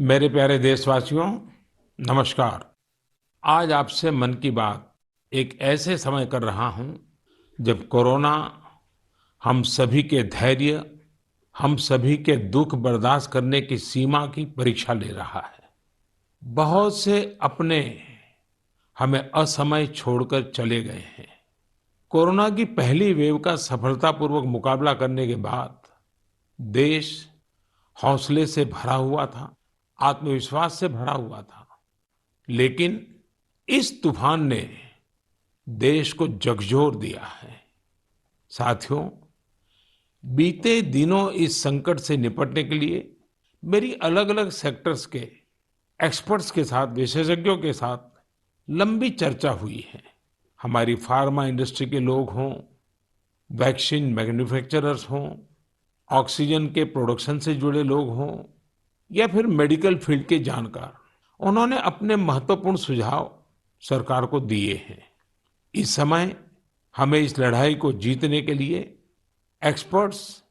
मेरे प्यारे देशवासियों, नमस्कार। आज आपसे मन की बात एक ऐसे समय कर रहा हूं जब कोरोना हम सभी के धैर्य, हम सभी के दुख बर्दाश्त करने की सीमा की परीक्षा ले रहा है। बहुत से अपने हमें असमय छोड़कर चले गए हैं। कोरोना की पहली वेव का सफलतापूर्वक मुकाबला करने के बाद देश हौसले से भरा हुआ था, आत्मविश्वास से भरा हुआ था। लेकिन इस तूफान ने देश को झकझोर दिया है। साथियों, बीते दिनों इस संकट से निपटने के लिए मेरी अलग-अलग सेक्टर्स के एक्सपर्ट्स के साथ, विशेषज्ञों के साथ लंबी चर्चा हुई है। हमारी फार्मा इंडस्ट्री के लोग हों, वैक्सीन मैन्युफैक्चरर्स हों, ऑक्सीजन के प्रोडक्शन से जुड़े लोग हों या फिर मेडिकल फील्ड के जानकार, उन्होंने अपने महत्वपूर्ण सुझाव सरकार को दिए हैं। इस समय हमें इस लड़ाई को जीतने के लिए एक्सपर्ट्स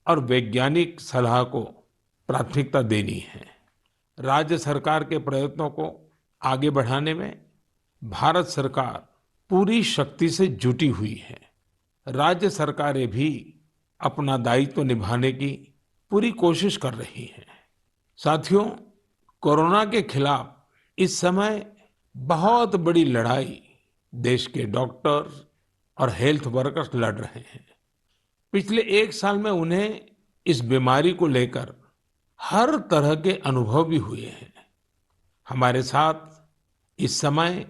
और वैज्ञानिक सलाह को प्राथमिकता देनी है। राज्य सरकार के प्रयत्नों को आगे बढ़ाने में भारत सरकार पूरी शक्ति से जुटी हुई है। राज्य सरकारें भी अपना दायित्व निभाने की पूरी कोशिश कर रही हैं। साथियों, कोरोना के खिलाफ इस समय बहुत बड़ी लड़ाई देश के डॉक्टर्स और हेल्थ वर्कर्स लड़ रहे हैं। पिछले एक साल में उन्हें इस बीमारी को लेकर हर तरह के अनुभव भी हुए हैं। हमारे साथ इस समय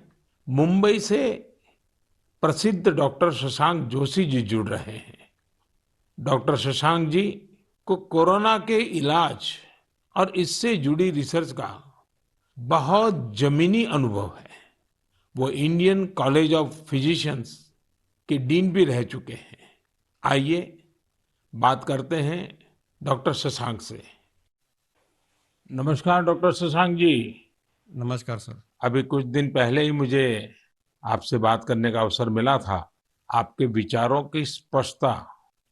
मुंबई से प्रसिद्ध डॉक्टर शशांक जोशी जी जुड़ रहे हैं। डॉक्टर शशांक जी को कोरोना के इलाज और इससे जुड़ी रिसर्च का बहुत जमीनी अनुभव है। वो इंडियन कॉलेज ऑफ फिजिशियंस के डीन भी रह चुके हैं। आइए बात करते हैं डॉक्टर शशांक से। नमस्कार डॉक्टर शशांक जी। नमस्कार सर। अभी कुछ दिन पहले ही मुझे आपसे बात करने का अवसर मिला था। आपके विचारों की स्पष्टता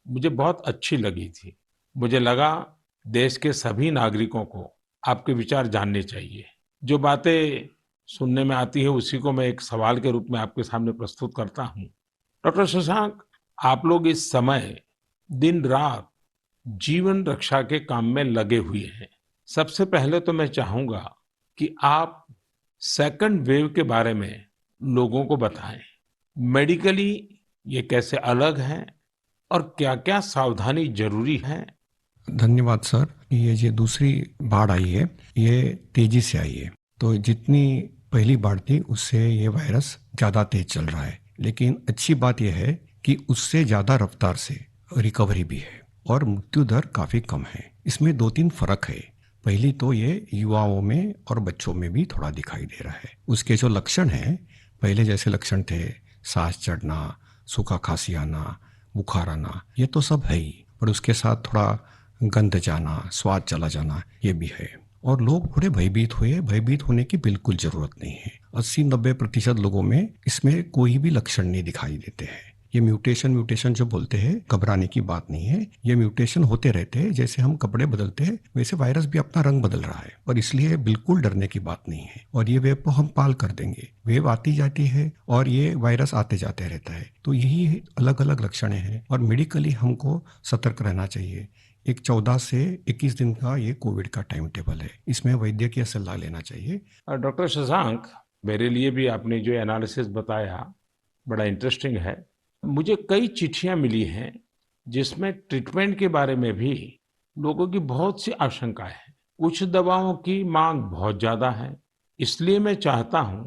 मुझे बहुत अच्छी लगी थी। मुझे लगा देश के सभी नागरिकों को आपके विचार जानने चाहिए। जो बातें सुनने में आती है उसी को मैं एक सवाल के रूप में आपके सामने प्रस्तुत करता हूँ। डॉक्टर शशांक, आप लोग इस समय दिन रात जीवन रक्षा के काम में लगे हुए हैं। सबसे पहले तो मैं चाहूंगा कि आप सेकंड वेव के बारे में लोगों को बताएं। मेडिकली ये कैसे अलग है और क्या-क्या सावधानी जरूरी है? धन्यवाद सर। ये जो दूसरी बाढ़ आई है ये तेजी से आई है। तो जितनी पहली बाढ़ थी उससे ये वायरस ज़्यादा तेज चल रहा है। लेकिन अच्छी बात यह है कि उससे ज़्यादा रफ्तार से रिकवरी भी है और मृत्यु दर काफ़ी कम है। इसमें दो तीन फर्क है। पहली तो ये युवाओं में और बच्चों में भी थोड़ा दिखाई दे रहा है। उसके जो लक्षण हैं, पहले जैसे लक्षण थे, सांस चढ़ना, सूखा खांसी आना, बुखार आना, ये तो सब है ही, पर उसके साथ थोड़ा गंध जाना, स्वाद चला जाना, ये भी है। और लोग थोड़े भयभीत हुए। भयभीत होने की बिल्कुल जरूरत नहीं है। 80-90% लोगों में इसमें कोई भी लक्षण नहीं दिखाई देते हैं। ये म्यूटेशन जो बोलते हैं, घबराने की बात नहीं है। ये म्यूटेशन होते रहते हैं। जैसे हम कपड़े बदलते हैं वैसे वायरस भी अपना रंग बदल रहा है, और इसलिए बिल्कुल डरने की बात नहीं है। और ये वेव को हम पाल कर देंगे। वेव आती जाती है और ये वायरस आते जाते रहता है। तो यही अलग अलग लक्षण हैं और मेडिकली हमको सतर्क रहना चाहिए। एक 14 से 21 दिन का ये कोविड का टाइम टेबल है। इसमें वैद्यकीय सलाह लेना चाहिए। डॉक्टर शशांक, मेरे लिए भी आपने जो एनालिसिस बताया बड़ा इंटरेस्टिंग है। मुझे कई चिट्ठियां मिली हैं जिसमें ट्रीटमेंट के बारे में भी लोगों की बहुत सी आशंकाएं हैं। कुछ दवाओं की मांग बहुत ज्यादा है। इसलिए मैं चाहता हूं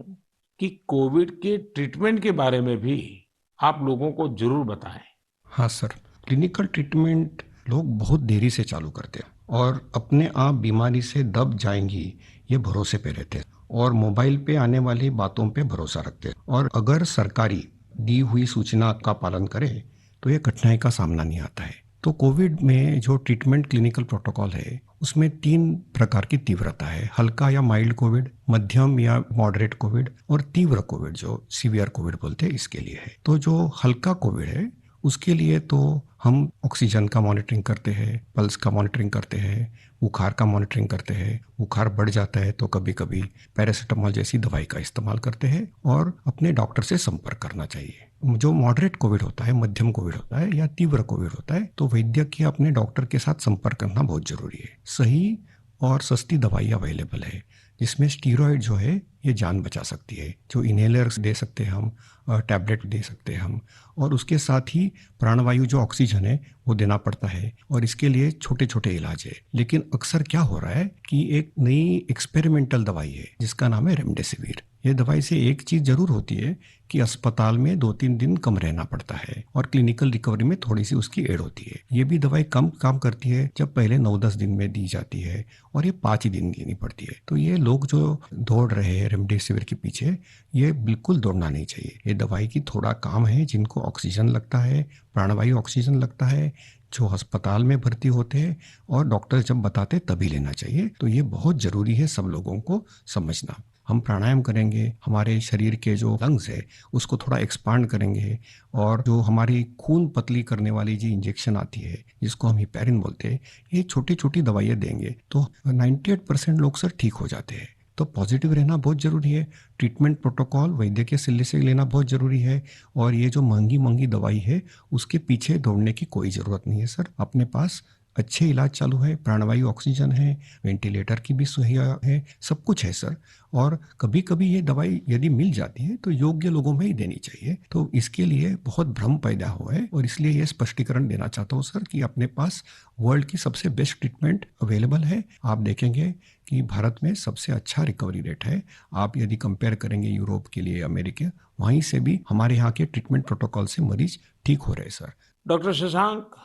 कि कोविड के ट्रीटमेंट के बारे में भी आप लोगों को जरूर बताएं। हाँ सर, क्लिनिकल ट्रीटमेंट लोग बहुत देरी से चालू करते हैं और अपने आप बीमारी से दब जाएंगी ये भरोसे पे रहते हैं और मोबाइल पे आने वाली बातों पे भरोसा रखते हैं। और अगर सरकारी दी हुई सूचना का पालन करें तो ये कठिनाई का सामना नहीं आता है। तो कोविड में जो ट्रीटमेंट क्लिनिकल प्रोटोकॉल है उसमें 3 प्रकार की तीव्रता है। हल्का या माइल्ड कोविड, मध्यम या मॉडरेट कोविड और तीव्र कोविड जो सीवियर कोविड बोलते हैं, इसके लिए है। तो जो हल्का कोविड है उसके लिए तो हम ऑक्सीजन का मॉनिटरिंग करते हैं, पल्स का मॉनिटरिंग करते हैं, बुखार का मॉनिटरिंग करते हैं। बुखार बढ़ जाता है तो कभी कभी पैरासीटामोल जैसी दवाई का इस्तेमाल करते हैं और अपने डॉक्टर से संपर्क करना चाहिए। जो मॉडरेट कोविड होता है, मध्यम कोविड होता है या तीव्र कोविड होता है, तो वैद्य के अपने डॉक्टर के साथ संपर्क करना बहुत जरूरी है। सही और सस्ती दवाई अवेलेबल है जिसमें स्टीरॉयड जो है ये जान बचा सकती है, जो इनहेलर्स दे सकते हैं हम, टैबलेट दे सकते हैं हम, और उसके साथ ही प्राणवायु जो ऑक्सीजन है वो देना पड़ता है, और इसके लिए छोटे छोटे इलाज है। लेकिन अक्सर क्या हो रहा है कि एक नई एक्सपेरिमेंटल दवाई है जिसका नाम है रेमडेसिविर। ये दवाई से एक चीज जरूर होती है कि अस्पताल में 2-3 दिन कम रहना पड़ता है और क्लिनिकल रिकवरी में थोड़ी सी उसकी एड होती है। ये भी दवाई कम काम करती है जब पहले 9-10 दिन में दी जाती है, और ये 5 ही दिन लेनी पड़ती है। तो ये लोग जो दौड़ रहे हैं रेमडेसिविर के पीछे, ये बिल्कुल दौड़ना नहीं चाहिए। ये दवाई की थोड़ा काम है, जिनको ऑक्सीजन लगता है, प्राणवायु ऑक्सीजन लगता है, जो अस्पताल में भर्ती होते हैं और डॉक्टर जब बताते तभी लेना चाहिए। तो ये बहुत जरूरी है सब लोगों को समझना। हम प्राणायाम करेंगे, हमारे शरीर के जो लंग्स है उसको थोड़ा एक्सपांड करेंगे, और जो हमारी खून पतली करने वाली जो इंजेक्शन आती है जिसको हम हिपैरिन बोलते हैं, ये छोटी छोटी दवाइयाँ देंगे तो 98% लोग सर ठीक हो जाते हैं। तो पॉजिटिव रहना बहुत ज़रूरी है। ट्रीटमेंट प्रोटोकॉल वैद्य के सलाह से लेना बहुत ज़रूरी है, और ये जो महंगी महंगी दवाई है उसके पीछे दौड़ने की कोई ज़रूरत नहीं है सर। अपने पास अच्छे इलाज चालू है, प्राणवायु ऑक्सीजन है, वेंटिलेटर की भी सुविधा है, सब कुछ है सर। और कभी कभी ये दवाई यदि मिल जाती है तो योग्य लोगों में ही देनी चाहिए। तो इसके लिए बहुत भ्रम पैदा हुआ है, और इसलिए ये स्पष्टीकरण देना चाहता हूँ सर कि अपने पास वर्ल्ड की सबसे बेस्ट ट्रीटमेंट अवेलेबल है। आप देखेंगे कि भारत में सबसे अच्छा रिकवरी रेट है। आप यदि कंपेयर करेंगे यूरोप के लिए, अमेरिका, वहीं से भी हमारे यहाँ के ट्रीटमेंट प्रोटोकॉल से मरीज ठीक हो रहे हैं सर। डॉक्टर शशांक,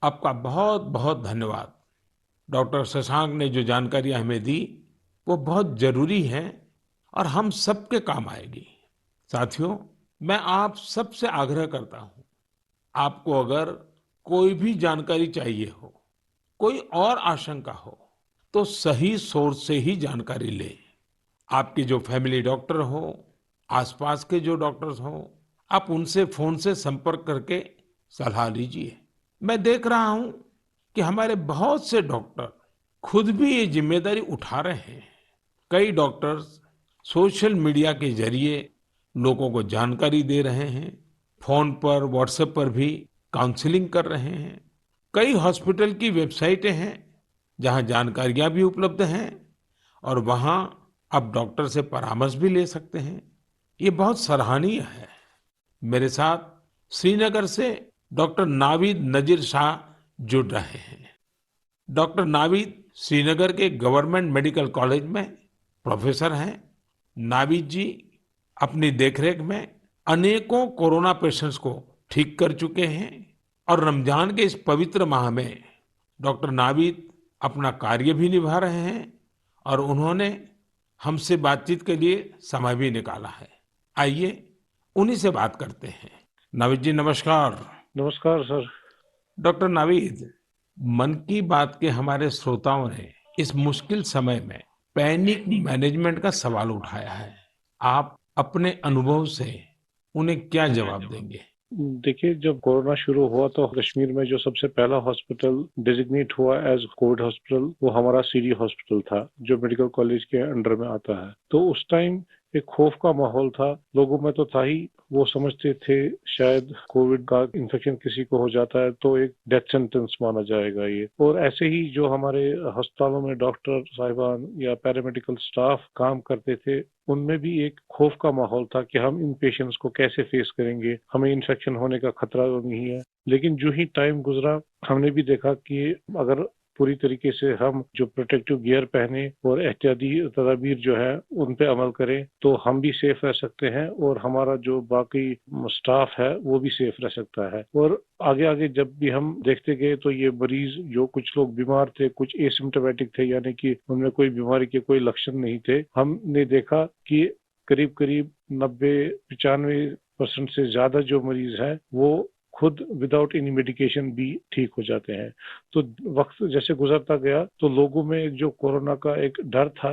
आपका बहुत बहुत धन्यवाद। डॉक्टर शशांक ने जो जानकारियां हमें दी वो बहुत जरूरी है और हम सबके काम आएगी। साथियों, मैं आप सबसे आग्रह करता हूं, आपको अगर कोई भी जानकारी चाहिए हो, कोई और आशंका हो, तो सही सोर्स से ही जानकारी लें। आपके जो फैमिली डॉक्टर हो, आसपास के जो डॉक्टर्स हो, आप उनसे फोन से संपर्क करके सलाह लीजिए। मैं देख रहा हूं कि हमारे बहुत से डॉक्टर खुद भी ये जिम्मेदारी उठा रहे हैं। कई डॉक्टर्स सोशल मीडिया के जरिए लोगों को जानकारी दे रहे हैं, फोन पर, व्हाट्सएप पर भी काउंसलिंग कर रहे हैं। कई हॉस्पिटल की वेबसाइटें हैं जहां जानकारियां भी उपलब्ध हैं, और वहां आप डॉक्टर से परामर्श भी ले सकते हैं। ये बहुत सराहनीय है। मेरे साथ श्रीनगर से डॉक्टर नावीद नजीर शाह जुड़ रहे हैं। डॉक्टर नावीद श्रीनगर के गवर्नमेंट मेडिकल कॉलेज में प्रोफेसर हैं। नावीद जी अपनी देखरेख में अनेकों कोरोना पेशेंट्स को ठीक कर चुके हैं, और रमजान के इस पवित्र माह में डॉक्टर नावीद अपना कार्य भी निभा रहे हैं, और उन्होंने हमसे बातचीत के लिए समय भी निकाला है। आइए उन्हीं से बात करते हैं। नावीद जी, नमस्कार। नमस्कार सर। डॉक्टर नावीद, मन की बात के हमारे श्रोताओं ने इस मुश्किल समय में पैनिक मैनेजमेंट का सवाल उठाया है। आप अपने अनुभव से उन्हें क्या जवाब देंगे? देखिए, जब कोरोना शुरू हुआ तो कश्मीर में जो सबसे पहला हॉस्पिटल डिजिग्नेट हुआ एज कोविड हॉस्पिटल वो हमारा सीडी हॉस्पिटल था, जो मेडिकल कॉलेज के अंडर में आता है। तो उस टाइम एक खौफ का माहौल था, लोगों में तो था ही। वो समझते थे शायद कोविड का इन्फेक्शन किसी को हो जाता है तो एक डेथ सेंटेंस माना जाएगा ये। और ऐसे ही जो हमारे अस्पतालों में डॉक्टर साहिबान या पैरामेडिकल स्टाफ काम करते थे, उनमें भी एक खौफ का माहौल था कि हम इन पेशेंट्स को कैसे फेस करेंगे, हमें इन्फेक्शन होने का खतरा नहीं है। लेकिन जो ही टाइम गुजरा, हमने भी देखा कि अगर पूरी तरीके से हम जो प्रोटेक्टिव गियर पहने और एहतियाती तदाबीर जो है उन पे अमल करें, तो हम भी सेफ रह सकते हैं और हमारा जो बाकी स्टाफ है वो भी सेफ रह सकता है। और आगे आगे जब भी हम देखते गए तो ये मरीज, जो कुछ लोग बीमार थे, कुछ एसिम्प्टोमेटिक थे, यानी कि उनमें कोई बीमारी के कोई लक्षण नहीं थे, हमने देखा कि करीब करीब 90-95% से ज्यादा जो मरीज है वो खुद विदाउट एनी मेडिकेशन भी ठीक हो जाते हैं। तो वक्त जैसे गुजरता गया तो लोगों में जो कोरोना का एक डर था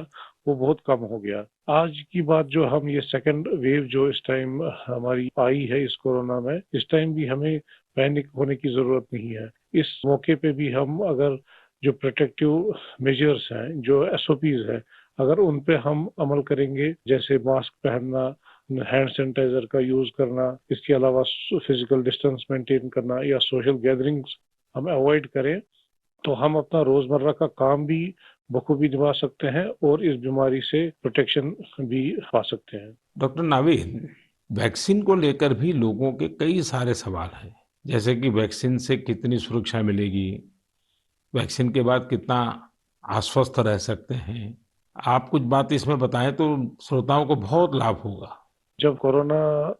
वो बहुत कम हो गया। आज की बात जो हम ये सेकंड वेव जो इस टाइम हमारी आई है इस कोरोना में, इस टाइम भी हमें पैनिक होने की जरूरत नहीं है। इस मौके पे भी हम अगर जो प्रोटेक्टिव मेजर्स हैं, जो एसओपीज है, अगर उन पे हम अमल करेंगे, जैसे मास्क पहनना, हैंड सैनिटाइजर का यूज करना, इसके अलावा फिजिकल डिस्टेंस मेंटेन करना या सोशल गैदरिंग्स हम अवॉइड करें, तो हम अपना रोजमर्रा का काम भी बखूबी निभा सकते हैं और इस बीमारी से प्रोटेक्शन भी पा सकते हैं। डॉक्टर नावीद, वैक्सीन को लेकर भी लोगों के कई सारे सवाल हैं, जैसे कि वैक्सीन से कितनी सुरक्षा मिलेगी, वैक्सीन के बाद कितना आश्वस्त रह सकते हैं। आप कुछ बात इसमें बताएं तो श्रोताओं को बहुत लाभ होगा। जब कोरोना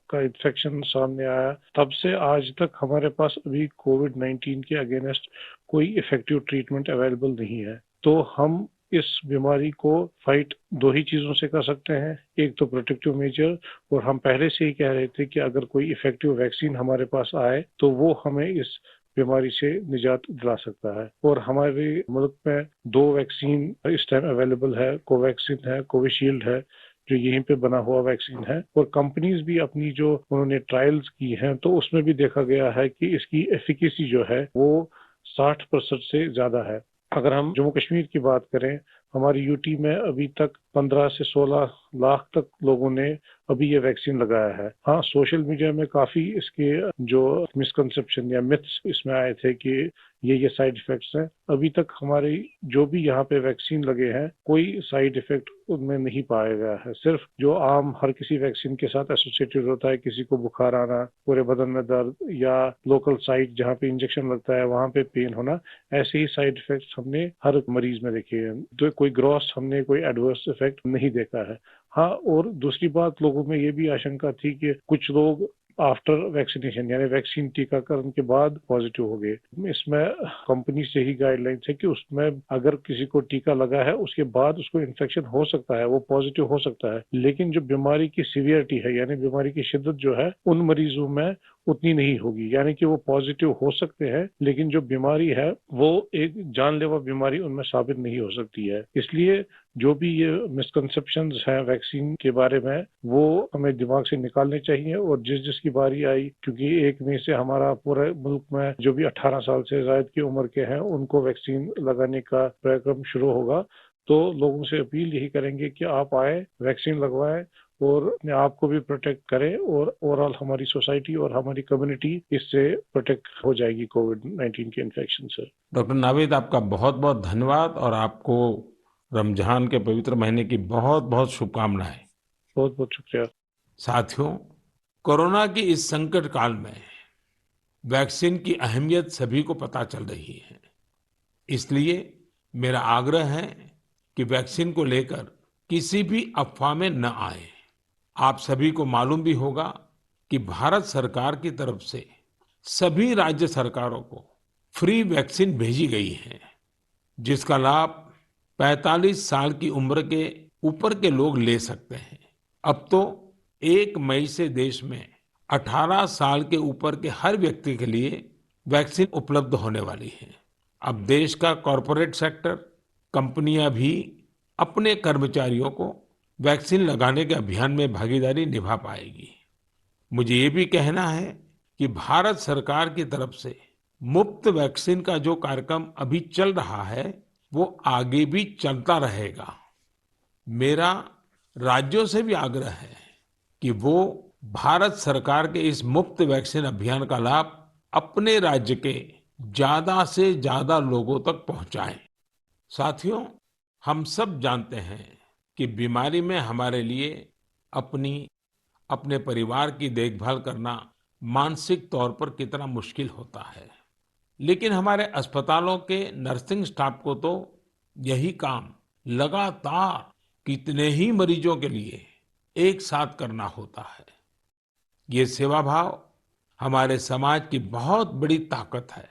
का इन्फेक्शन सामने आया, तब से आज तक हमारे पास अभी कोविड-19 के अगेंस्ट कोई इफेक्टिव ट्रीटमेंट अवेलेबल नहीं है। तो हम इस बीमारी को फाइट दो ही चीजों से कर सकते हैं। एक तो प्रोटेक्टिव मेजर, और हम पहले से ही कह रहे थे कि अगर कोई इफेक्टिव वैक्सीन हमारे पास आए तो वो हमें इस बीमारी से निजात दिला सकता है। और हमारे मुल्क में 2 वैक्सीन इस टाइम अवेलेबल है, कोवैक्सीन है, कोविशील्ड है, जो यहीं पे बना हुआ वैक्सीन है। और कंपनीज भी अपनी जो उन्होंने ट्रायल्स की हैं, तो उसमें भी देखा गया है कि इसकी एफिकेसी जो है वो 60% से ज्यादा है। अगर हम जम्मू कश्मीर की बात करें, हमारी यूटी में अभी तक 15 से 16 लाख तक लोगों ने अभी ये वैक्सीन लगाया है। हाँ, सोशल मीडिया में काफी इसके जो मिसकंसेप्शन या मिथ्स इसमें आए थे कि ये साइड इफेक्ट्स हैं। अभी तक हमारी जो भी यहाँ पे वैक्सीन लगे हैं, कोई साइड इफेक्ट उनमें नहीं पाया गया है। सिर्फ जो आम हर किसी वैक्सीन के साथ एसोसिएटेड होता है, किसी को बुखार आना, पूरे बदन में दर्द, या लोकल साइट जहाँ पे इंजेक्शन लगता है वहाँ पे पेन होना, ऐसे ही साइड इफेक्ट्स हमने हर मरीज में देखे हैं। तो कोई ग्रॉस हमने कोई एडवर्स इफेक्ट नहीं देखा है। हाँ, और दूसरी बात, लोगों में ये भी आशंका थी कि कुछ लोग आफ्टर वैक्सीनेशन यानी वैक्सीन टीकाकरण के बाद पॉजिटिव हो गए। इसमें कंपनी से ही गाइडलाइंस है कि उसमें अगर किसी को टीका लगा है उसके बाद उसको इन्फेक्शन हो सकता है, वो पॉजिटिव हो सकता है, लेकिन जो बीमारी की सीवियरिटी है यानी बीमारी की शिद्दत जो है उन मरीजों में उतनी नहीं होगी। यानी कि वो पॉजिटिव हो सकते हैं, लेकिन जो बीमारी है वो एक जानलेवा बीमारी उनमें साबित नहीं हो सकती है। इसलिए जो भी ये मिसकंसेप्शंस हैं वैक्सीन के बारे में, वो हमें दिमाग से निकालने चाहिए। और जिसकी बारी आई, क्योंकि 1 मई से हमारा पूरे मुल्क में जो भी 18 साल से ज्यादा की उम्र के हैं उनको वैक्सीन लगाने का कार्यक्रम शुरू होगा, तो लोगों से अपील यही करेंगे कि आप आए, वैक्सीन लगवाएं और अपने आप को भी प्रोटेक्ट करें, और ओवरऑल हमारी सोसाइटी और हमारी कम्युनिटी इससे प्रोटेक्ट हो जाएगी कोविड-19 के इन्फेक्शन से। डॉक्टर नावीद, आपका बहुत बहुत धन्यवाद और आपको रमजान के पवित्र महीने की बहुत बहुत शुभकामनाएं। बहुत बहुत शुक्रिया। साथियों, कोरोना की इस संकट काल में वैक्सीन की अहमियत सभी को पता चल रही है। इसलिए मेरा आग्रह है कि वैक्सीन को लेकर किसी भी अफवाह में न आए। आप सभी को मालूम भी होगा कि भारत सरकार की तरफ से सभी राज्य सरकारों को फ्री वैक्सीन भेजी गई है, जिसका लाभ 45 साल की उम्र के ऊपर के लोग ले सकते हैं। अब तो 1 मई से देश में 18 साल के ऊपर के हर व्यक्ति के लिए वैक्सीन उपलब्ध होने वाली है। अब देश का कॉरपोरेट सेक्टर, कंपनियां भी अपने कर्मचारियों को वैक्सीन लगाने के अभियान में भागीदारी निभा पाएगी। मुझे ये भी कहना है कि भारत सरकार की तरफ से मुफ्त वैक्सीन का जो कार्यक्रम अभी चल रहा है वो आगे भी चलता रहेगा। मेरा राज्यों से भी आग्रह है कि वो भारत सरकार के इस मुफ्त वैक्सीन अभियान का लाभ अपने राज्य के ज्यादा से ज्यादा लोगों तक पहुंचाएं। साथियों, हम सब जानते हैं कि बीमारी में हमारे लिए अपने परिवार की देखभाल करना मानसिक तौर पर कितना मुश्किल होता है, लेकिन हमारे अस्पतालों के नर्सिंग स्टाफ को तो यही काम लगातार कितने ही मरीजों के लिए एक साथ करना होता है। ये सेवा भाव हमारे समाज की बहुत बड़ी ताकत है।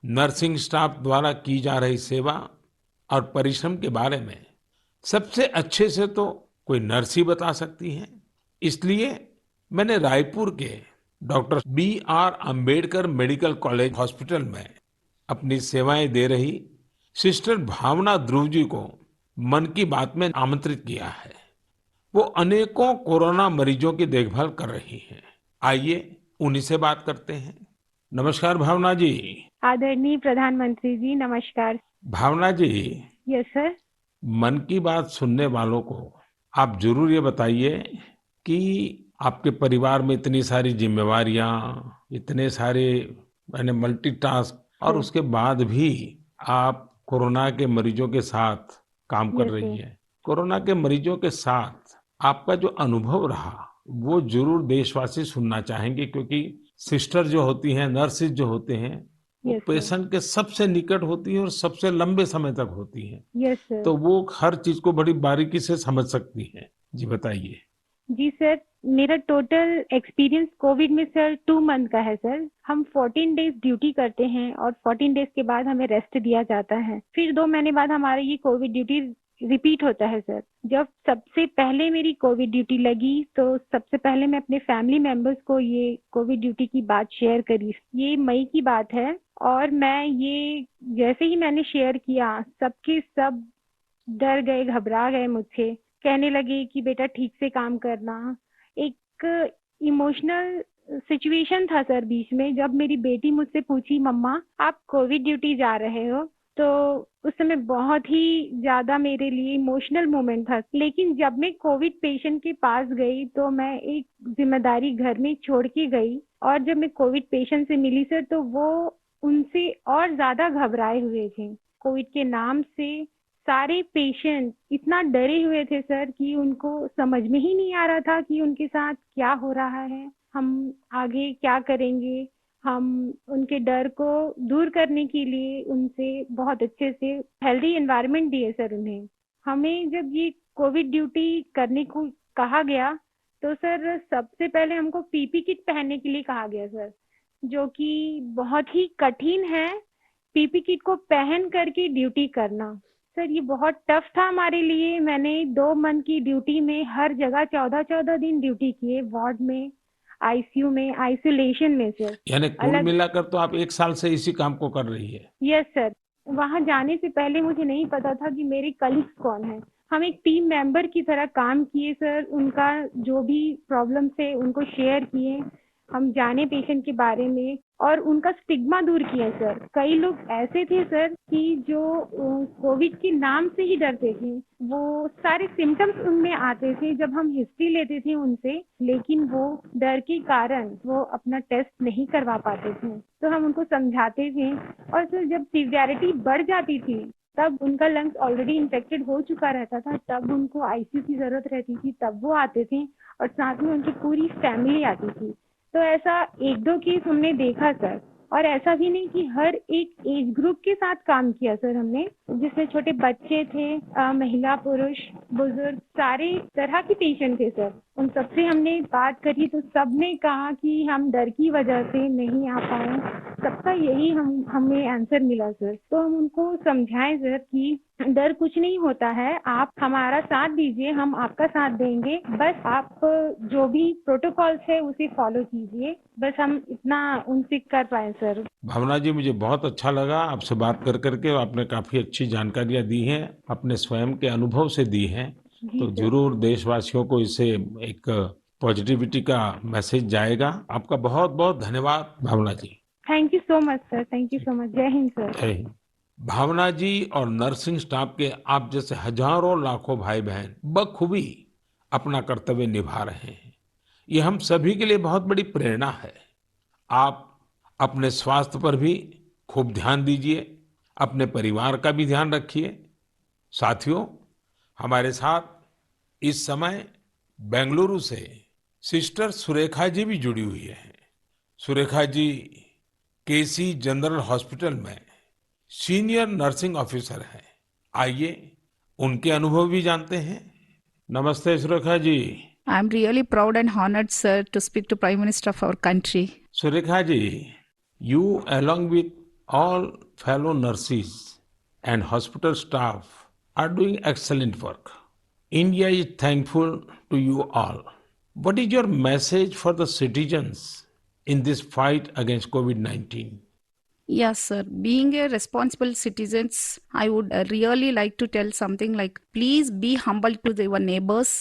नर्सिंग स्टाफ द्वारा की जा रही सेवा और परिश्रम के बारे में सबसे अच्छे से तो कोई नर्स ही बता सकती है। इसलिए मैंने रायपुर के doctor B.R. Ambedkar medical college hospital में अपनी सेवाएं दे रही सिस्टर भावना ध्रुव जी को मन की बात में आमंत्रित किया है। वो अनेकों कोरोना मरीजों की देखभाल कर रही हैं। आइए उन्हीं से बात करते हैं। नमस्कार भावना जी। आदरणीय प्रधानमंत्री जी, नमस्कार। भावना जी, यस सर। मन की बात सुनने वालों को आप जरूर ये बताइए कि आपके परिवार में इतनी सारी जिम्मेवारियां, इतने सारे मैंने मल्टीटास्क, और सर। उसके बाद भी आप कोरोना के मरीजों के साथ काम कर यस रही सर। हैं। कोरोना के मरीजों के साथ आपका जो अनुभव रहा वो जरूर देशवासी सुनना चाहेंगे, क्योंकि सिस्टर जो होती हैं, नर्सिस जो होते हैं, वो यस सर। पेशेंट के सबसे निकट होती हैं और सबसे लंबे समय तक होती हैं। Yes sir. तो वो हर चीज को बड़ी बारीकी से समझ सकती हैं। जी बताइए। जी सर, मेरा टोटल एक्सपीरियंस कोविड में सर 2 मंथ का है सर। हम 14 डेज ड्यूटी करते हैं और 14 डेज के बाद हमें रेस्ट दिया जाता है। फिर 2 महीने बाद हमारा ये कोविड ड्यूटी रिपीट होता है सर। जब सबसे पहले मेरी कोविड ड्यूटी लगी तो सबसे पहले मैं अपने फैमिली मेंबर्स को ये कोविड ड्यूटी की बात शेयर करी। ये मई की बात है और मैं ये जैसे ही मैंने शेयर किया, सबके सब डर गए, घबरा गए मुझसे। कहने लगे कि बेटा ठीक से काम करना। एक इमोशनल सिचुएशन था सर बीच में, जब मेरी बेटी मुझसे पूछी, मम्मा आप कोविड ड्यूटी जा रहे हो, तो उस समय बहुत ही ज्यादा मेरे लिए इमोशनल मोमेंट था। लेकिन जब मैं कोविड पेशेंट के पास गई तो मैं एक जिम्मेदारी घर में छोड़ के गई, और जब मैं कोविड पेशेंट से मिली सर तो वो उनसे और ज्यादा घबराए हुए थे। कोविड के नाम से सारे पेशेंट इतना डरे हुए थे सर कि उनको समझ में ही नहीं आ रहा था कि उनके साथ क्या हो रहा है, हम आगे क्या करेंगे। हम उनके डर को दूर करने के लिए उनसे बहुत अच्छे से हेल्दी एनवायरनमेंट दिए सर उन्हें। हमें जब ये कोविड ड्यूटी करने को कहा गया तो सर सबसे पहले हमको पीपी किट पहनने के लिए कहा गया सर, जो कि बहुत ही कठिन है पीपी किट को पहन करके ड्यूटी करना। सर ये बहुत टफ था हमारे लिए। मैंने 2 मंथ की ड्यूटी में हर जगह 14-14 दिन ड्यूटी किए, वार्ड में, आईसीयू में, आइसोलेशन में सर। यानी कुल अलग। मिलाकर तो आप 1 साल से इसी काम को कर रही है। Yes sir. वहां जाने से पहले मुझे नहीं पता था कि मेरे कलीग्स कौन है। हम एक टीम मेंबर की तरह काम किए सर। उनका जो भी प्रॉब्लम थे उनको शेयर किए, हम जाने पेशेंट के बारे में और उनका स्टिग्मा दूर किया सर। कई लोग ऐसे थे सर कि जो कोविड के नाम से ही डरते थे। वो सारे सिम्टम्स उनमें आते थे जब हम हिस्ट्री लेते थे उनसे, लेकिन वो डर के कारण वो अपना टेस्ट नहीं करवा पाते थे। तो हम उनको समझाते थे, और सर जब सीवियरिटी बढ़ जाती थी तब उनका लंग्स ऑलरेडी इन्फेक्टेड हो चुका रहता था, तब उनको आईसीयू की जरूरत रहती थी, तब वो आते थे और साथ में उनकी पूरी फैमिली आती थी। तो ऐसा 1-2 केस हमने देखा सर। और ऐसा भी नहीं कि हर एक एज ग्रुप के साथ काम किया सर हमने, जिसमें छोटे बच्चे थे, महिला, पुरुष, बुजुर्ग, सारे तरह के पेशेंट थे सर। उन सबसे हमने बात करी तो सबने कहा कि हम डर की वजह से नहीं आ पाए। सबका यही हमें आंसर मिला सर। तो हम उनको समझाएं सर कि डर कुछ नहीं होता है, आप हमारा साथ दीजिए, हम आपका साथ देंगे। बस आप जो भी प्रोटोकॉल्स है उसे फॉलो कीजिए। बस हम इतना उनसे कर पाए सर। भावना जी, मुझे बहुत अच्छा लगा आपसे बात कर करके। आपने काफी अच्छी जानकारियां दी हैं, अपने स्वयं के अनुभव से दी हैं। जी तो सर। जरूर देशवासियों को इससे एक पॉजिटिविटी का मैसेज जाएगा। आपका बहुत बहुत धन्यवाद Bhavana ji. Thank you so much sir. Thank you so much. जय हिंद सर। जय हिंद। भावना जी और नर्सिंग स्टाफ के आप जैसे हजारों लाखों भाई बहन बखूबी अपना कर्तव्य निभा रहे हैं। ये हम सभी के लिए बहुत बड़ी प्रेरणा है। आप अपने स्वास्थ्य पर भी खूब ध्यान दीजिए, अपने परिवार का भी ध्यान रखिए। साथियों, हमारे साथ इस समय बेंगलुरु से सिस्टर सुरेखा जी भी जुड़ी हुई है। सुरेखा जी केसी जनरल हॉस्पिटल में सीनियर नर्सिंग ऑफिसर हैं। आइए उनके अनुभव भी जानते हैं। नमस्ते Surekha ji. I'm really proud and honored, sir, to speak to Prime Minister of our country. Surekha ji, you along with all fellow nurses and hospital staff are doing excellent work. India is thankful to you all. What is your message for the citizens in this fight against COVID-19? Yes, sir. Being a responsible citizens, I would really like to tell something like, please be humble to your neighbors.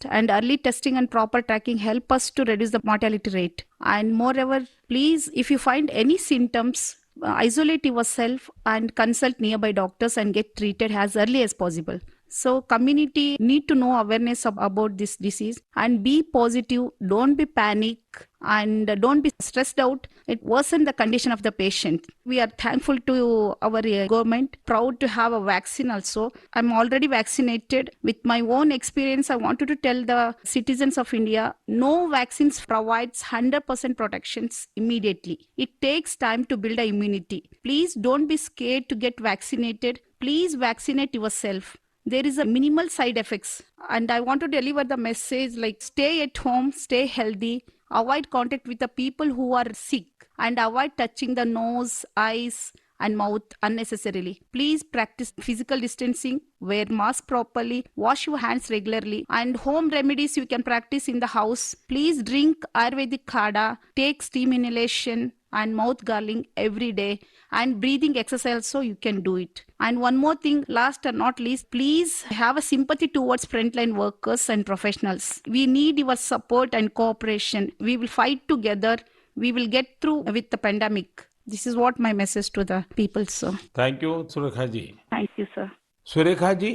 and early testing and proper tracking help us to reduce the mortality rate. And moreover, please, if you find any symptoms, isolate yourself and consult nearby doctors and get treated as early as possible. So community need to know awareness about this disease and be positive. Don't be panic and don't be stressed out. It worsen the condition of the patient. We are thankful to our government, proud to have a vaccine also. I'm already vaccinated. With my own experience, I wanted to tell the citizens of India, no vaccines provides 100% protections immediately. It takes time to build a immunity. Please don't be scared to get vaccinated. Please vaccinate yourself. There is a minimal side effects, and I want to deliver the message like stay at home, stay healthy, avoid contact with the people who are sick, and avoid touching the nose, eyes and mouth unnecessarily. Please practice physical distancing, wear mask properly, wash your hands regularly, and home remedies you can practice in the house. Please drink Ayurvedic Kada, take steam inhalation and mouth gargling every day, and breathing exercise so you can do it. And one more thing, last and not least, please have a sympathy towards frontline workers and professionals. We need your support and cooperation. We will fight together. We will get through with the pandemic. This is what my message to the people, sir. Thank you Surekha ji. Thank you, sir. Surekha ji,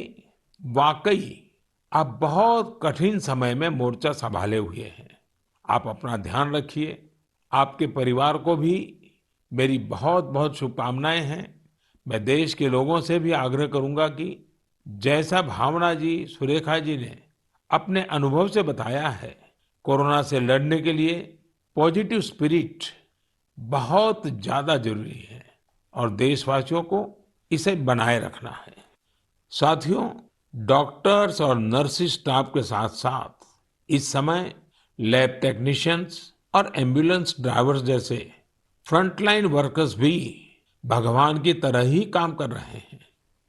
वाकई आप बहुत कठिन समय में मोर्चा संभाले हुए हैं। आप अपना ध्यान रखिए। आपके परिवार को भी मेरी बहुत बहुत शुभकामनाएं हैं। मैं देश के लोगों से भी आग्रह करूंगा कि जैसा भावना जी, सुरेखा जी ने अपने अनुभव से बताया है, कोरोना से लड़ने के लिए पॉजिटिव स्पिरिट बहुत ज्यादा जरूरी है और देशवासियों को इसे बनाए रखना है। साथियों, डॉक्टर्स और नर्सिंग स्टाफ के साथ साथ इस समय लैब टेक्नीशियंस और एम्बुलेंस ड्राइवर्स जैसे फ्रंटलाइन वर्कर्स भी भगवान की तरह ही काम कर रहे हैं।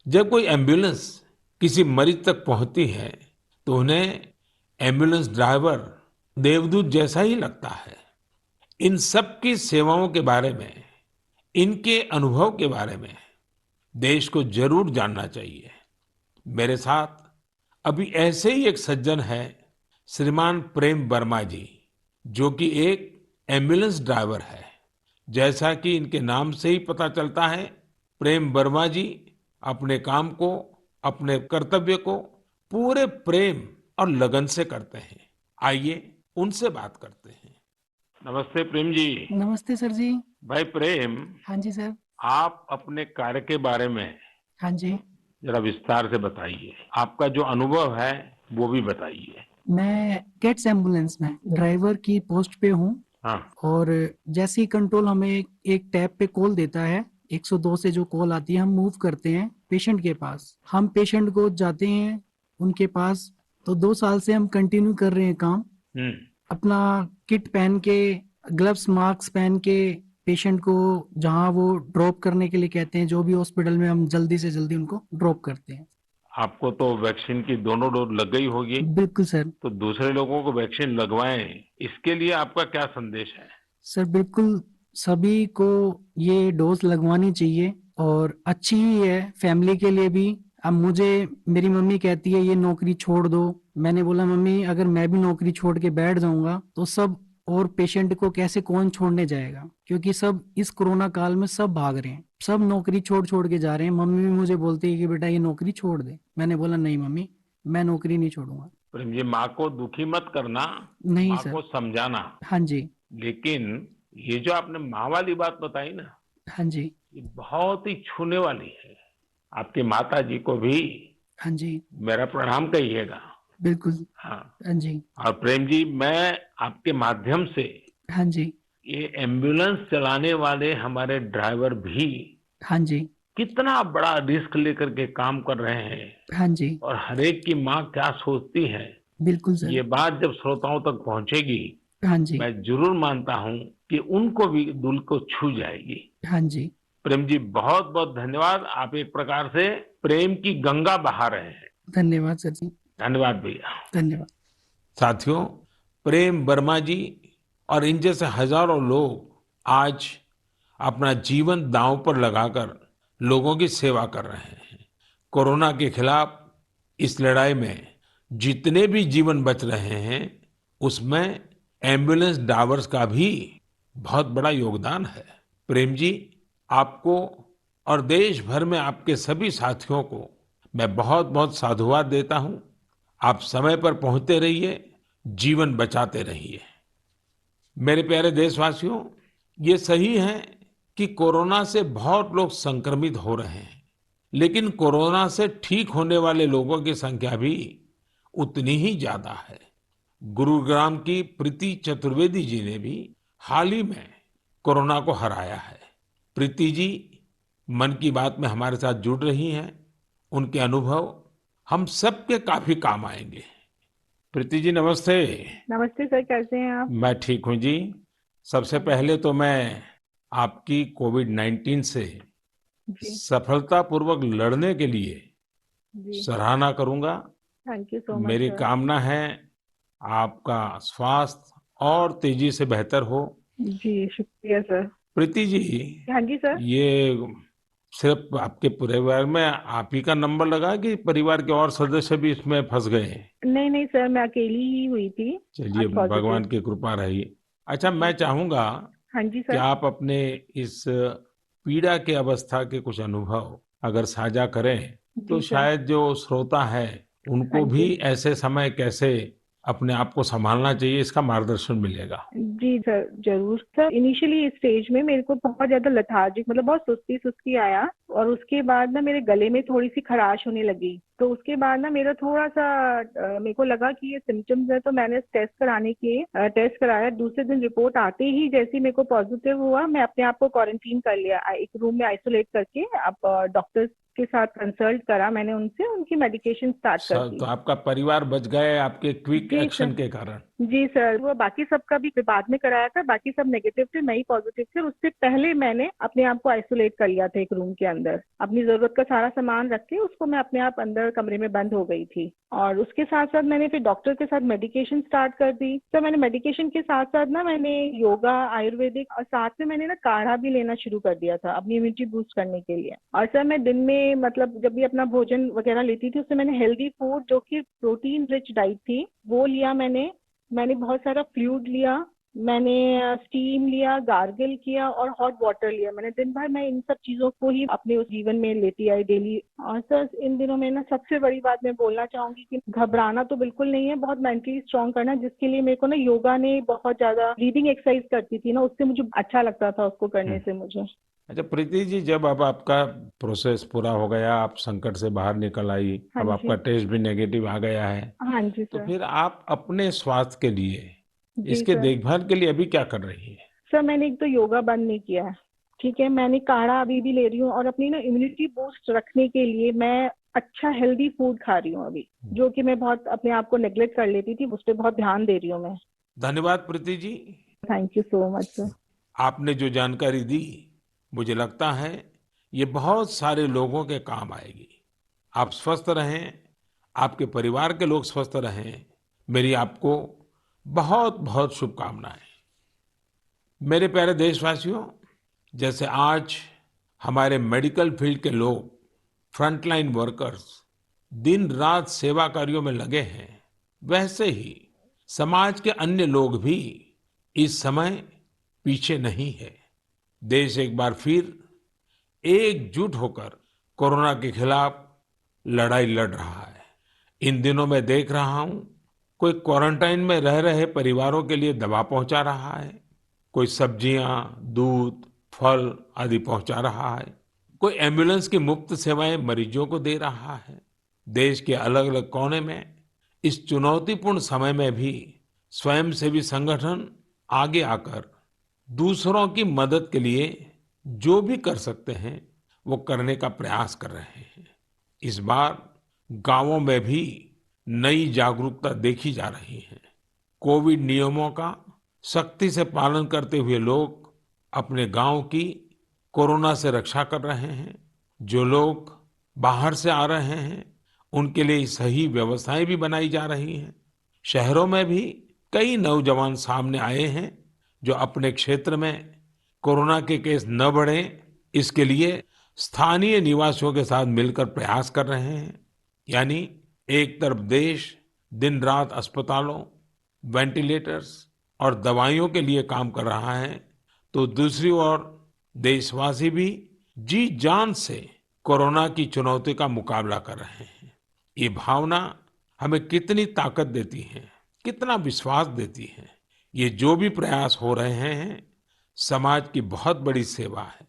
जब कोई एम्बुलेंस किसी मरीज तक पहुंचती है तो उन्हें एम्बुलेंस ड्राइवर देवदूत जैसा ही लगता है। इन सब की सेवाओं के बारे में, इनके अनुभव के बारे में देश को जरूर जानना चाहिए। मेरे साथ अभी ऐसे ही एक सज्जन है, श्रीमान प्रेम वर्मा जी, जो कि एक एम्बुलेंस ड्राइवर है। जैसा कि इनके नाम से ही पता चलता है, प्रेम वर्मा जी अपने काम को, अपने कर्तव्य को पूरे प्रेम और लगन से करते हैं। आइए उनसे बात करते हैं। नमस्ते प्रेम जी। नमस्ते सर जी। भाई प्रेम, हाँ जी सर। आप अपने कार्य के बारे में हाँ जी। जरा विस्तार से बताइए। आपका जो अनुभव है वो भी बताइए। मैं कैट्स एम्बुलेंस में ड्राइवर की पोस्ट पे हूँ। हाँ। और जैसे ही कंट्रोल हमें एक टैब पे कॉल देता है, 102 से जो कॉल आती है, हम मूव करते हैं पेशेंट के पास। हम पेशेंट को जाते हैं उनके पास। तो 2 साल से हम कंटिन्यू कर रहे हैं काम। अपना किट पहन के, ग्लव्स, मास्क पहन के पेशेंट को जहाँ वो ड्रॉप करने के लिए कहते हैं, जो भी हॉस्पिटल में, हम जल्दी से जल्दी उनको ड्रॉप करते हैं। आपको तो वैक्सीन की दोनों डोज लग गई होगी। बिल्कुल सर। तो दूसरे लोगों को वैक्सीन लगवाएं, इसके लिए आपका क्या संदेश है? सर बिल्कुल, सभी को ये डोज लगवानी चाहिए और अच्छी ही है फैमिली के लिए भी। अब मुझे मेरी मम्मी कहती है ये नौकरी छोड़ दो। मैंने बोला मम्मी, अगर मैं भी नौकरी छोड़ के बैठ जाऊंगा तो सब और पेशेंट को कैसे कौन छोड़ने जाएगा, क्योंकि सब इस कोरोना काल में सब भाग रहे हैं, सब नौकरी छोड़ छोड़ के जा रहे हैं। मम्मी भी मुझे बोलती है कि बेटा ये नौकरी छोड़ दे। मैंने बोला नहीं मम्मी, मैं नौकरी नहीं छोड़ूंगा। प्रेम जी, माँ को दुखी मत करना, नहीं माँ सर। को समझाना। हाँ जी। लेकिन ये जो आपने माँ वाली बात बताई ना, हाँ जी। ये बहुत ही छूने वाली है। आपकी माता जी को भी हाँ जी मेरा प्रणाम कहिएगा। बिल्कुल। हाँ। हाँ जी। और प्रेम जी, मैं आपके माध्यम से हाँ जी। ये एम्बुलेंस चलाने वाले हमारे ड्राइवर भी हाँ जी। कितना बड़ा रिस्क लेकर के काम कर रहे हैं, हाँ जी। और हर एक की माँ क्या सोचती है, बिल्कुल सर। ये बात जब श्रोताओं तक पहुंचेगी, हाँ जी। मैं जरूर मानता हूँ कि उनको भी दिल को छू जाएगी। हाँ जी। प्रेम जी, बहुत बहुत धन्यवाद। आप एक प्रकार से प्रेम की गंगा बहा रहे हैं। धन्यवाद सर जी। धन्यवाद भैया। धन्यवाद। साथियों, प्रेम वर्मा जी और इन जैसे हजारों लोग आज अपना जीवन दांव पर लगाकर लोगों की सेवा कर रहे हैं। कोरोना के खिलाफ इस लड़ाई में जितने भी जीवन बच रहे हैं उसमें एम्बुलेंस ड्राइवर्स का भी बहुत बड़ा योगदान है। प्रेम जी, आपको और देश भर में आपके सभी साथियों को मैं बहुत बहुत साधुवाद देता हूं। आप समय पर पहुंचते रहिए, जीवन बचाते रहिए। मेरे प्यारे देशवासियों, ये सही है कि कोरोना से बहुत लोग संक्रमित हो रहे हैं, लेकिन कोरोना से ठीक होने वाले लोगों की संख्या भी उतनी ही ज्यादा है। गुरुग्राम की प्रीति चतुर्वेदी जी ने भी हाल ही में कोरोना को हराया है। प्रीति जी मन की बात में हमारे साथ जुड़ रही हैं। उनके अनुभव हम सबके काफी काम आएंगे। प्रीति जी नमस्ते। नमस्ते सर, कैसे हैं आप? मैं ठीक हूँ जी। सबसे पहले तो मैं आपकी कोविड-19 से जी सफलतापूर्वक लड़ने के लिए जी, सराहना करूंगा। थैंक यू सो मच मेरी सर। कामना है आपका स्वास्थ्य और तेजी से बेहतर हो। जी शुक्रिया सर। प्रीति जी, हाँ जी सर। ये सिर्फ आपके परिवार में आप ही का नंबर लगा कि परिवार के और सदस्य भी इसमें फंस गए? नहीं नहीं सर, मैं अकेली ही हुई थी चलिए, आज भगवान पॉजिटिव। की कृपा रही। अच्छा, जी मैं चाहूंगा हाँ जी कि सर। आप अपने इस पीड़ा के अवस्था के कुछ अनुभव अगर साझा करें, तो जी सर। शायद जो श्रोता है हाँ उनको भी जी। ऐसे समय कैसे अपने आप को संभालना चाहिए, इसका मार्गदर्शन मिलेगा। जी सर, जरूर सर। इनिशियली इस स्टेज में मेरे को बहुत ज्यादा लेथार्जिक, मतलब बहुत सुस्ती सुस्ती आया, और उसके बाद ना मेरे गले में थोड़ी सी खराश होने लगी। तो उसके बाद ना मेरा थोड़ा सा मेरे को लगा कि ये सिम्टम्स है, तो मैंने टेस्ट कराया। दूसरे दिन रिपोर्ट आते ही जैसे ही मेरे को पॉजिटिव हुआ, मैं अपने आप को क्वारंटीन कर लिया, एक रूम में आइसोलेट करके। अब डॉक्टर्स के साथ कंसल्ट करा मैंने उनसे, उनकी मेडिकेशन स्टार्ट कर तो दी। आपका परिवार बच गए आपके क्विक जी एक्शन सर। के कारण। जी सर, वो बाकी सबका भी बाद में कराया था, बाकी सब नेगेटिव थे, मैं ही पॉजिटिव थे। उससे पहले मैंने अपने आप को आइसोलेट कर लिया था एक रूम के अंदर। अपनी जरूरत का सारा सामान रख के उसको मैं अपने आप अंदर कमरे में बंद हो गई थी। और उसके साथ साथ मैंने फिर डॉक्टर के साथ मेडिकेशन स्टार्ट कर दी। तो मैंने मेडिकेशन के साथ साथ ना मैंने योगा, आयुर्वेदिक, और साथ में मैंने ना काढ़ा भी लेना शुरू कर दिया था अपनी इम्यूनिटी बूस्ट करने के लिए। और सर मैं दिन में, मतलब जब भी अपना भोजन वगैरह लेती थी, उससे मैंने हेल्दी फूड जो कि प्रोटीन रिच डाइट थी वो लिया। मैंने बहुत सारा फ्लूइड लिया, मैंने स्टीम लिया, गार्गल किया और हॉट वाटर लिया। मैंने दिन भर मैं इन सब चीजों को ही अपने उस जीवन में लेती आई डेली। और सर इन दिनों में ना सबसे बड़ी बात मैं बोलना चाहूंगी कि घबराना तो बिल्कुल नहीं है, बहुत मेंटली स्ट्रांग करना, जिसके लिए मेरे को ना योगा ने बहुत ज्यादा, ब्रीदिंग एक्सरसाइज करती थी ना, उससे मुझे अच्छा लगता था उसको करने से मुझे। अच्छा प्रीति जी, जब अब आपका प्रोसेस पूरा हो गया, आप संकट से बाहर निकल आई, हाँ अब आपका जी। टेस्ट भी नेगेटिव आ गया है, हाँ जी तो सर। फिर आप अपने स्वास्थ्य के लिए, जी इसके सर। देखभाल के लिए अभी क्या कर रही है? सर मैंने एक तो योगा बंद नहीं किया है, ठीक है। मैंने काढ़ा अभी भी ले रही हूँ, और अपनी ना इम्यूनिटी बूस्ट रखने के लिए मैं अच्छा हेल्दी फूड खा रही हूँ अभी, जो कि मैं बहुत अपने आप को नेग्लेक्ट कर लेती थी, उस पर बहुत ध्यान दे रही हूँ मैं। धन्यवाद Preeti ji. Thank you so much sir. आपने जो जानकारी दी, मुझे लगता है ये बहुत सारे लोगों के काम आएगी। आप स्वस्थ रहें, आपके परिवार के लोग स्वस्थ रहें, मेरी आपको बहुत बहुत शुभकामनाएं। मेरे प्यारे देशवासियों, जैसे आज हमारे मेडिकल फील्ड के लोग, फ्रंटलाइन वर्कर्स, दिन रात सेवा कार्यों में लगे हैं, वैसे ही समाज के अन्य लोग भी इस समय पीछे नहीं है। देश एक बार फिर एकजुट होकर कोरोना के खिलाफ लड़ाई लड़ रहा है। इन दिनों मैं देख रहा हूं, कोई क्वारंटाइन में रह रहे परिवारों के लिए दवा पहुंचा रहा है, कोई सब्जियां, दूध, फल आदि पहुंचा रहा है, कोई एम्बुलेंस की मुफ्त सेवाएं मरीजों को दे रहा है। देश के अलग अलग कोने में इस चुनौतीपूर्ण समय में भी स्वयंसेवी संगठन आगे आकर दूसरों की मदद के लिए जो भी कर सकते हैं वो करने का प्रयास कर रहे हैं। इस बार गांवों में भी नई जागरूकता देखी जा रही है। कोविड नियमों का सख्ती से पालन करते हुए लोग अपने गांव की कोरोना से रक्षा कर रहे हैं। जो लोग बाहर से आ रहे हैं उनके लिए सही व्यवस्थाएं भी बनाई जा रही हैं। शहरों में भी कई नौजवान सामने आए हैं जो अपने क्षेत्र में कोरोना के केस न बढ़े, इसके लिए स्थानीय निवासियों के साथ मिलकर प्रयास कर रहे हैं। यानी एक तरफ देश दिन रात अस्पतालों, वेंटिलेटर्स और दवाइयों के लिए काम कर रहा है, तो दूसरी ओर देशवासी भी जी जान से कोरोना की चुनौती का मुकाबला कर रहे हैं। ये भावना हमें कितनी ताकत देती है, कितना विश्वास देती है। ये जो भी प्रयास हो रहे हैं, समाज की बहुत बड़ी सेवा है।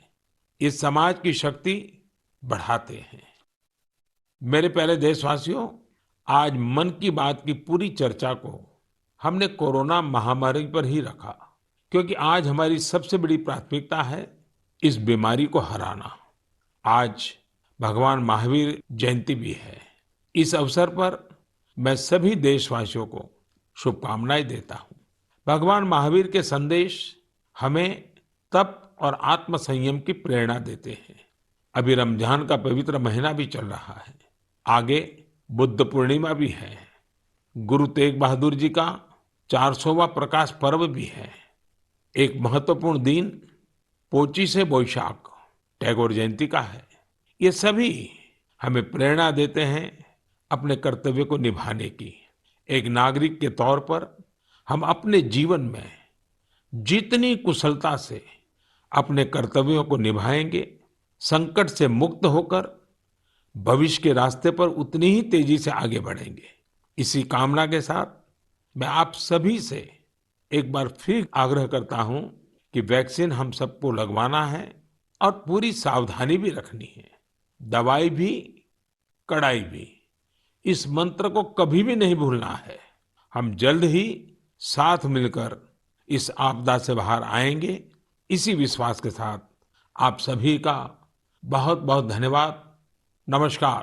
ये समाज की शक्ति बढ़ाते हैं। मेरे प्यारे देशवासियों, आज मन की बात की पूरी चर्चा को हमने कोरोना महामारी पर ही रखा, क्योंकि आज हमारी सबसे बड़ी प्राथमिकता है इस बीमारी को हराना। आज भगवान महावीर जयंती भी है। इस अवसर पर मैं सभी देशवासियों को शुभकामनाएं देता हूं। भगवान महावीर के संदेश हमें तप और आत्म संयम की प्रेरणा देते हैं। अभी रमजान का पवित्र महीना भी चल रहा है, आगे बुद्ध पूर्णिमा भी है, गुरु तेग बहादुर जी का 400वां प्रकाश पर्व भी है। एक महत्वपूर्ण दिन पोचिशे बोईशाख टैगोर जयंती का है। ये सभी हमें प्रेरणा देते हैं अपने कर्तव्य को निभाने की। एक नागरिक के तौर पर हम अपने जीवन में जितनी कुशलता से अपने कर्तव्यों को निभाएंगे, संकट से मुक्त होकर भविष्य के रास्ते पर उतनी ही तेजी से आगे बढ़ेंगे। इसी कामना के साथ मैं आप सभी से एक बार फिर आग्रह करता हूं कि वैक्सीन हम सबको लगवाना है और पूरी सावधानी भी रखनी है। दवाई भी, कड़ाई भी, इस मंत्र को कभी भी नहीं भूलना है। हम जल्द ही साथ मिलकर इस आपदा से बाहर आएंगे। इसी विश्वास के साथ आप सभी का बहुत बहुत धन्यवाद। नमस्कार।